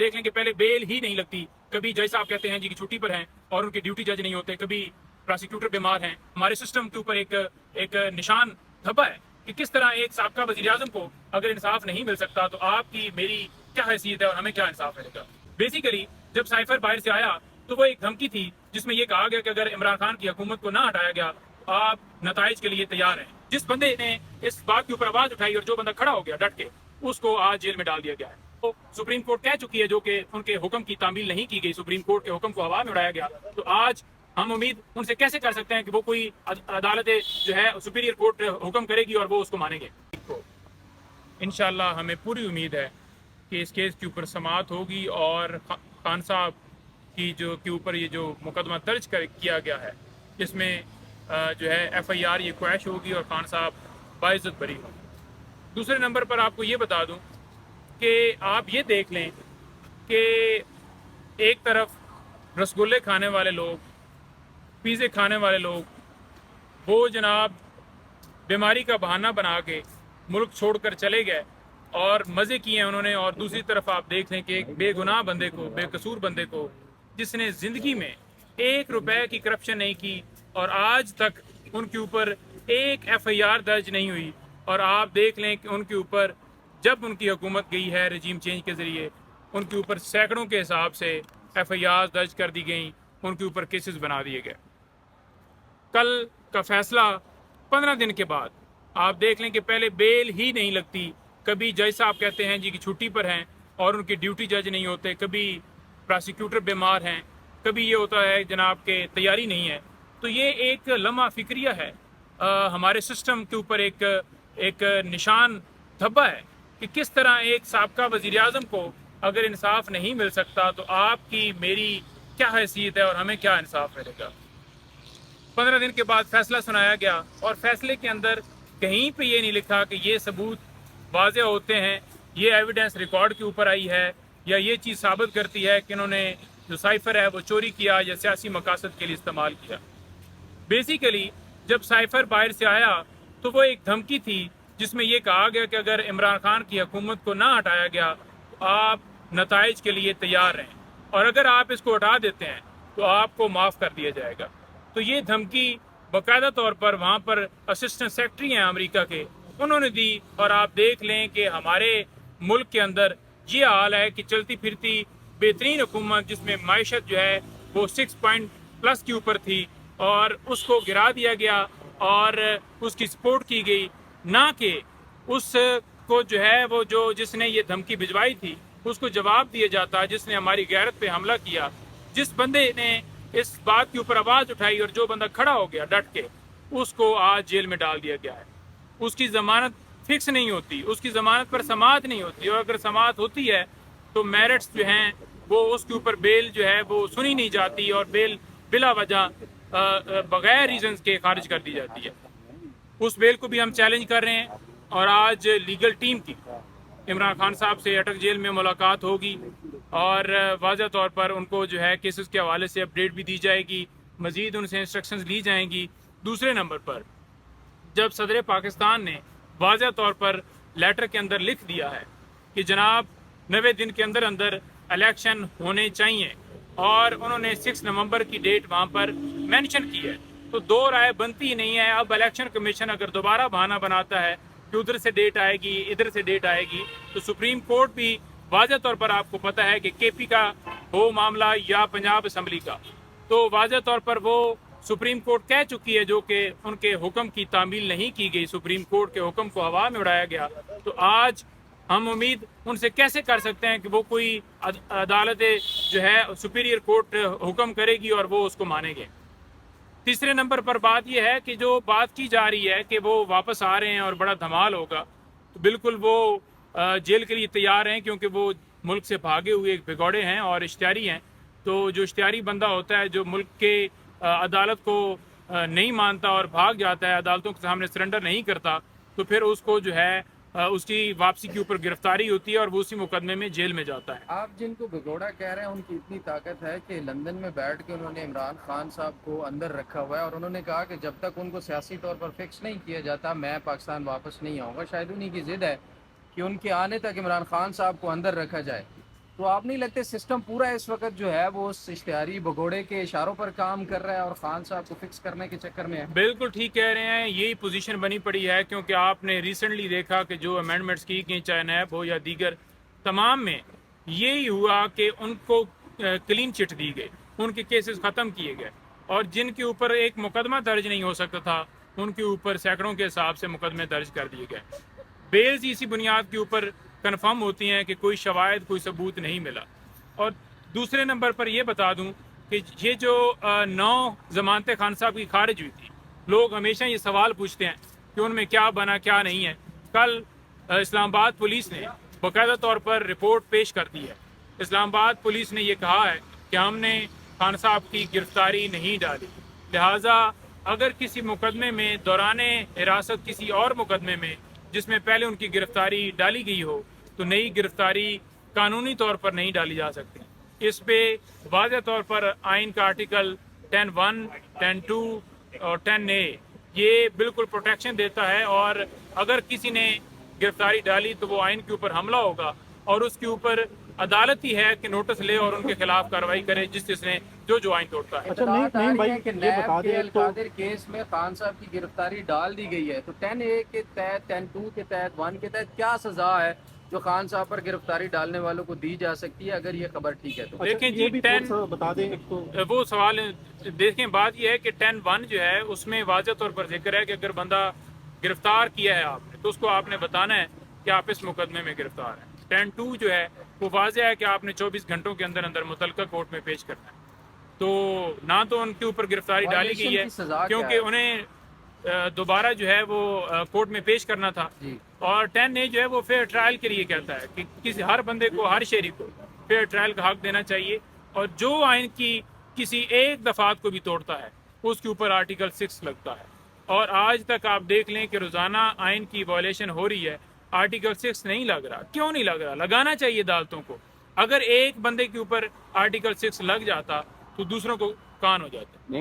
देख लें कि पहले बेल ही नहीं लगती, कभी जज साहब कहते हैं जी की छुट्टी पर हैं और उनके ड्यूटी जज नहीं होते, कभी प्रोसिक्यूटर बीमार हैं। हमारे सिस्टम के ऊपर एक निशान धब्बा है कि किस तरह एक साबका वज़ीर आज़म को अगर इंसाफ नहीं मिल सकता तो आपकी मेरी क्या हैसियत है और हमें क्या इंसाफ मिलेगा। बेसिकली जब साइफर बाहर से आया तो वो एक धमकी थी जिसमें यह कहा गया कि अगर इमरान खान की हुकूमत को ना हटाया गया तो आप नताइज के लिए तैयार हैं। जिस बंदे ने इस बात के ऊपर आवाज उठाई और जो बंदा खड़ा हो गया डट के, उसको आज जेल में डाल दिया गया है। तो सुप्रीम कोर्ट कह चुकी है जो कि उनके हुक्म की तामील नहीं की गई, सुप्रीम कोर्ट के हुक्म को हवा में उड़ाया गया। तो आज हम उम्मीद उनसे कैसे कर सकते हैं कि वो कोई अदालत जो है सुपीरियर कोर्ट हुक्म करेगी और वो उसको मानेंगे। इंशाल्लाह हमें पूरी उम्मीद है कि इस केस के ऊपर समाअत होगी और खान साहब की जो के ऊपर ये जो मुकदमा दर्ज किया गया है इसमें जो है FIR ये क्वैश होगी और खान साहब बाइज्जत बरी होंगे। दूसरे नंबर पर आपको ये बता दूं कि आप ये देख लें कि एक तरफ रसगुल्ले खाने वाले लोग, पिज़्ज़े खाने वाले लोग, वो जनाब बीमारी का बहाना बना के मुल्क छोड़कर चले गए और मज़े किए उन्होंने, और दूसरी तरफ आप देख लें कि एक बेगुनाह बंदे को, बेकसूर बंदे को, जिसने ज़िंदगी में 1 रुपए की करप्शन नहीं की और आज तक उनके ऊपर एक FIR दर्ज नहीं हुई, और आप देख लें कि उनके ऊपर जब उनकी हुकूमत गई है रजीम चेंज के ज़रिए उनके ऊपर सैकड़ों के हिसाब से FIR दर्ज कर दी गई, उनके ऊपर केसेस बना दिए गए। कल का फैसला 15 दिन के बाद आप देख लें कि पहले बेल ही नहीं लगती, कभी जज साहब कहते हैं जी की छुट्टी पर हैं और उनके ड्यूटी जज नहीं होते, कभी प्रोसिक्यूटर बीमार हैं, कभी ये होता है जनाब के तैयारी नहीं है। तो ये एक लम्हा फिक्रिया है, हमारे सिस्टम के ऊपर एक निशान धब्बा है कि किस तरह एक साबका वज़ीर आज़म को अगर इंसाफ नहीं मिल सकता तो आपकी मेरी क्या हैसियत है और हमें क्या इंसाफ मिलेगा। 15 दिन के बाद फैसला सुनाया गया और फैसले के अंदर कहीं पे ये नहीं लिखा कि ये सबूत वाज़े होते हैं, ये एविडेंस रिकॉर्ड के ऊपर आई है या ये चीज़ साबित करती है कि इन्होंने जो साइफर है वो चोरी किया या सियासी मकासद के लिए इस्तेमाल किया। बेसिकली जब साइफर बाहर से आया तो वो एक धमकी थी जिसमें यह कहा गया कि अगर इमरान खान की हुकूमत को ना हटाया गया तो आप नताइज के लिए तैयार हैं और अगर आप इसको हटा देते हैं तो आपको माफ़ कर दिया जाएगा। तो ये धमकी बाकायदा तौर पर वहाँ पर असिस्टेंट सेक्रेटरी हैं अमेरिका के, उन्होंने दी। और आप देख लें कि हमारे मुल्क के अंदर ये हाल है कि चलती फिरती बेहतरीन हुकूमत जिसमें माइशत जो है वो 6+ के ऊपर थी और उसको गिरा दिया गया और उसकी सपोर्ट की गई, ना कि उसको जो है वो जो जिसने ये धमकी भिजवाई थी उसको जवाब दिया जाता, जिसने हमारी गैरत पे हमला किया, जिस बंदे ने इस बात के ऊपर आवाज़ उठाई और जो बंदा खड़ा हो गया डट के, उसको आज जेल में डाल दिया गया है। उसकी ज़मानत फिक्स नहीं होती, उसकी ज़मानत पर समाअत नहीं होती, और अगर समाअत होती है तो मेरिट्स जो हैं वो उसके ऊपर बेल जो है वो सुनी नहीं जाती और बेल बिला वजह बगैर रीजंस के खारिज कर दी जाती है। उस बेल को भी हम चैलेंज कर रहे हैं और आज लीगल टीम की इमरान खान साहब से अटक जेल में मुलाकात होगी और वाज़ह तौर पर उनको जो है केसेस के हवाले से अपडेट भी दी जाएगी, मज़ीद उनसे इंस्ट्रक्शंस ली जाएंगी। दूसरे नंबर पर जब सदर पाकिस्तान ने वाज़ह तौर पर लेटर के अंदर लिख दिया है कि जनाब 90 दिन के अंदर अंदर इलेक्शन होने चाहिए और उन्होंने 6 नवंबर की डेट वहाँ पर मेंशन की है, तो दो राय बनती ही नहीं है। अब इलेक्शन कमीशन अगर दोबारा बहाना बनाता है कि उधर से डेट आएगी इधर से डेट आएगी, तो सुप्रीम कोर्ट भी वाज़ह तौर पर आपको पता है कि KP का हो मामला या पंजाब असम्बली का, तो वाज़ह तौर पर वो सुप्रीम कोर्ट कह चुकी है जो कि उनके हुक्म की तामील नहीं की गई, सुप्रीम कोर्ट के हुक्म को हवा में उड़ाया गया। तो आज हम उम्मीद उनसे कैसे कर सकते हैं कि वो कोई अदालत जो है सुपीरियर कोर्ट हुक्म करेगी और वो उसको मानेंगे। तीसरे नंबर पर बात यह है कि जो बात की जा रही है कि वो वापस आ रहे हैं और बड़ा धमाल होगा, तो बिल्कुल वो जेल के लिए तैयार हैं क्योंकि वो मुल्क से भागे हुए एक भिगोड़े हैं और इश्तियारी हैं। तो जो इश्तियारी बंदा होता है जो मुल्क के अदालत को नहीं मानता और भाग जाता है, अदालतों के सामने सरेंडर नहीं करता, तो फिर उसको जो है उसकी वापसी के ऊपर गिरफ्तारी होती है और वो उसी मुकदमे में जेल में जाता है। आप जिनको भिगोड़ा कह रहे हैं उनकी इतनी ताकत है कि लंदन में बैठ के उन्होंने इमरान खान साहब को अंदर रखा हुआ है और उन्होंने कहा कि जब तक उनको सियासी तौर पर फिक्स नहीं किया जाता मैं पाकिस्तान वापस नहीं आऊँगा। शायद उन्हीं की ज़िद है कि उनके आने तक इमरान खान साहब को अंदर रखा जाए। تو آپ نہیں لگتے سسٹم پورا اس وقت جو ہے وہ اس اشتہاری بھگوڑے کے اشاروں پر کام کر رہا ہے اور خان صاحب کو فکس کرنے کے چکر میں ہے؟ بالکل ٹھیک کہہ رہے ہیں، یہی پوزیشن بنی پڑی ہے، کیونکہ آپ نے ریسنٹلی دیکھا کہ جو امینڈمنٹس کی گئی چاہے نیب ہو یا دیگر تمام میں یہی ہوا کہ ان کو کلین چٹ دی گئی، ان کے کیسز ختم کیے گئے، اور جن کے اوپر ایک مقدمہ درج نہیں ہو سکتا تھا ان کے اوپر سینکڑوں کے حساب سے مقدمے درج کر دیے گئے۔ بیلز اسی بنیاد کے اوپر کنفرم ہوتی ہیں کہ کوئی شواہد کوئی ثبوت نہیں ملا۔ اور دوسرے نمبر پر یہ بتا دوں کہ یہ جو 9 ضمانتیں خان صاحب کی خارج ہوئی تھی، لوگ ہمیشہ یہ سوال پوچھتے ہیں کہ ان میں کیا بنا کیا نہیں ہے۔ کل اسلام آباد پولیس نے باقاعدہ طور پر رپورٹ پیش کر دی ہے۔ اسلام آباد پولیس نے یہ کہا ہے کہ ہم نے خان صاحب کی گرفتاری نہیں ڈالی، لہٰذا اگر کسی مقدمے میں دوران حراست کسی اور مقدمے میں جس میں پہلے ان کی گرفتاری ڈالی گئی ہو تو نئی گرفتاری قانونی طور پر نہیں ڈالی جا سکتی۔ اس پہ واضح طور پر آئین کا آرٹیکل 10(1), 10(2) اور 10(a) یہ بالکل پروٹیکشن دیتا ہے، اور اگر کسی نے گرفتاری ڈالی تو وہ آئین کے اوپر حملہ ہوگا، اور اس کے اوپر عدالت ہی ہے کہ نوٹس لے اور ان کے خلاف کارروائی کرے جس نے جو آئین توڑتا ہے۔ اطلاعات آ رہی ہیں کہ نیب کے القادر کیس میں خان صاحب کی گرفتاری ڈال دی گئی ہے، تو 10(a) کے تحت، 10(2) کے تحت، 1 کے تحت کیا سزا ہے جو خان صاحب پر گرفتاری ڈالنے والوں کو دی جا سکتی ہے اگر یہ خبر ٹھیک ہے تو؟ دیکھیں جی، بتا دیں وہ سوال دیکھیں، بات یہ ہے کہ 10(1) جو ہے اس میں واضح طور پر ذکر ہے کہ اگر بندہ گرفتار کیا ہے آپ نے تو اس کو آپ نے بتانا ہے کہ آپ اس مقدمے میں گرفتار ہیں۔ 10(2) جو ہے وہ واضح ہے کہ آپ نے 24 گھنٹوں کے اندر اندر متعلقہ کورٹ میں پیش کرنا ہے۔ تو نہ تو ان کے اوپر گرفتاری ڈالی گئی ہے کیونکہ انہیں دوبارہ جو ہے وہ کورٹ میں پیش کرنا تھا، اور 10(a) جو ہے وہ فیئر ٹرائل کے لیے کہتا ہے کہ کسی ہر بندے کو، ہر شہری کو فیئر ٹرائل کا حق دینا چاہیے، اور جو آئین کی کسی ایک دفعات کو بھی توڑتا ہے اس کے اوپر آرٹیکل 6 لگتا ہے۔ اور آج تک آپ دیکھ لیں کہ روزانہ آئین کی وائلیشن ہو رہی ہے، آرٹیکل 6 نہیں لگ رہا۔ کیوں نہیں لگ رہا؟ لگانا چاہیے عدالتوں کو۔ اگر ایک بندے کے اوپر آرٹیکل 6 لگ جاتا تو دوسروں کو کان ہو جاتا۔